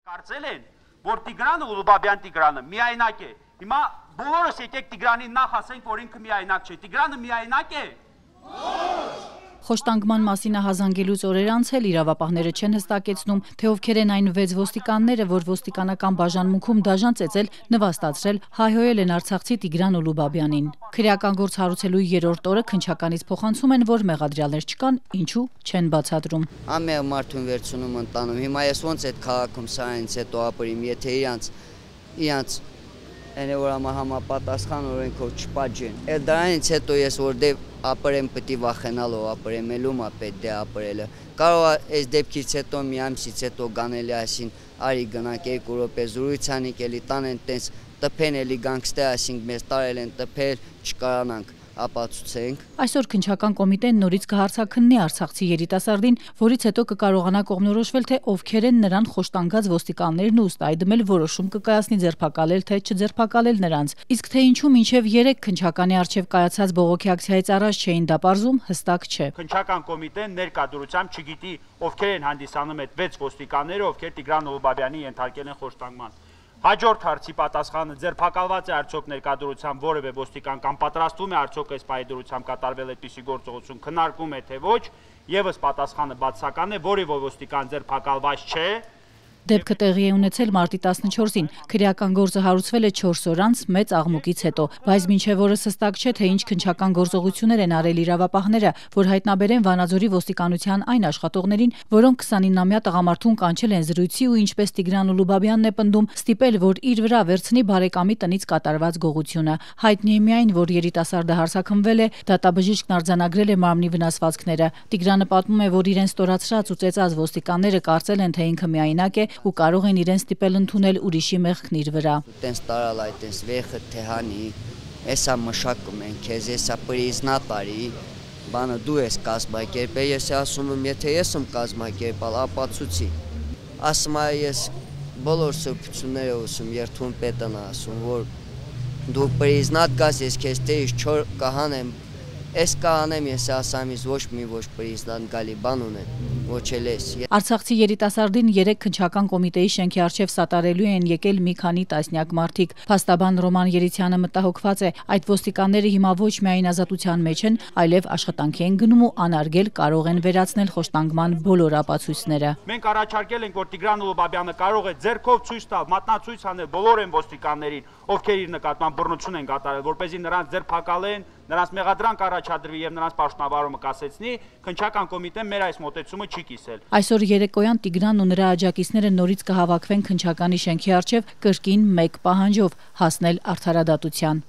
Կարծել են, որ Տիգրանը Ուլուբաբյան Տիգրանը միայնակ է։ Հիմա բոլորս եկեք Տիգրանին նախ ասենք, որ ինքը միայնակ չէ։ Տիգրանը միայնակ է։ Խոշտանգման մասին ահազանգելուց օրեր անց էլ իրավապահները չեն հստակեցնում, թե ովքեր են այն 6 ոստիկանները, որ ոստիկանական բաժանմունքում դաժան ծեծել, նվաստացրել, հայհոյել են արցախցի Տիգրան Ուլուբաբյանին։ Քրեական գործ հարուցելու 3-րդ օրը քննչականից փոխանցում են, որ մեղադրյալներ չկան, ինչու չեն բացատրում։ Ամեն մարդուն վերցնում ընտանում։ Հիմա ես ոնց այդ քաղաքում սրանից հետո ապրիմ, եթե իրանց որ համապատասխան օրենքով չպատժեն։ Էլ դրանից հետո ես որտեղ ապրեմ պետք է վախենալով ապրեմ, ելում է պետք է ապրելը։ Կարող է այս դեպքից հետո մի ամսից հետո գանել ասին արի գնանք 2 րոպե զրույց անենք, էլի տանեն տենց տփեն էլի գանգստե ասինք մեզ տարել են տփել, չկարանանք ապացուցենք։ Այսօր քննչական կոմիտեն նորից կհարցաքննի արցախցի երիտասարդին, որից հետո կկարողանա կողմնորոշվել, թե ովքեր են նրան խոշտանգած ոստիկաններն ու ըստ այդմ էլ որոշում կկայացնի ձերբակալել թե չձերբակալել նրանց։ Իսկ թե ինչու մինչև 3 քննչականի առջև կայացած բողոքի ակցիայից առաջ չէին դա պարզում, հստակ չէ։ Քննչական կոմիտեն ներկայությամբ չգիտի ովքեր են հանդիսանում այդ 6 ոստիկանները, ովքեր Տիգրան Ուլուբաբյանի ենթարկել են խոշտանգման։ Հաջորդ հարցի պատասխանը ձերբակալված է արդյոք ներկայությամբ որևէ ոստիկան կամ պատրաստվում է արդյոք այս պայդրությամբ կատարվել այդպիսի գործողություն, քննարկում է թե ոչ, եւս պատասխանը բացասական է, որևէ ոստիկան ձերբակալված չէ։ Դեպքը տեղի է ունեցել մարտի 14-ին, քրեական գործը հարուցվել է 4 օր անց մեծ աղմուկից հետո, բայց մինչև օրս հստակ չէ, թե ինչ քննչական գործողություններ են արել իրավապահները, որ հայտնաբերեն Վանաձորի ոստիկանության այն աշխատողներին, որոնք 29-ամյա տղամարդուն կանչել են զրույցի ու ինչպես Տիգրան Ուլուբաբյանն է պնդում, ստիպել, որ իր վրա վերցնի բարեկամի տնից կատարված գողությունը։ Հայտնի է միայն, որ երիտասարդը հարձակվել է, դատաբժիշկն արձանագրել է մարմնի վնասվածքները։ Տիգրանը պատմում է, որ իրեն ստորացրած ու ծեծած ոստիկանները կարծել են, թե ինքը միայնակ է ու կարող են իրեն ստիպել ընդունել ուրիշի մեղքն իր վրա։ Տենց տարալ այդպես վեխը թե հանի, էսա մշակում են քեզ, էսա պրիզնատարի, բանը դու ես կազմակերպել, ես ասում եմ, եթե ես եմ կազմակերպալ, ապացուցի։ Ասում եմ, ես բոլոր սրբությունները ուսում, երթուն պետն ասում, որ դու պրիզնատ գաս, ես քեզ տերից չոր կհանեմ, ես կհանեմ, ես ասամ, ես ոչ մի ոչ պրիզնատ գալի բան ունեմ, ոչ էլ ես։ Արցախցի երիտասարդին 3 քննչական կոմիտեի շենքի առջև սատարելու են եկել մի քանի տասնյակ մարդիկ։ Փաստաբան Ռոման Երիցյանը մտահոգված է, այդ ոստիկանները հիմա ոչ միայն ազատության մեջ են, այլև աշխատանքի են գնում ու անարգել կարող են վերացնել խոշտանգման բոլոր ապացույցները։ Մենք առաջարկել ենք, որ Տիգրան Ուլուբաբյանը կարող է ձեռքով ցույց տալ, մատնացույց անել բոլոր այն ոստիկաններին, ովքեր իր նկատմամբ բռնություն են կատարել, որպեսզի նրանց ձերբակալեն, նրանց մեղադրանք առաջադրվի եւ նրանց պաշտոնավարումը կասեցնի, քննչական կոմիտեն մեր այս մոտեցումը չի կիսել։ Այսօր երեկոյան Տիգրանն ու նրա աջակիցները նորից կհավաքվեն քննչականի շենքի առջև կրկին մեկ պահանջով՝ հասնել արդարադատության։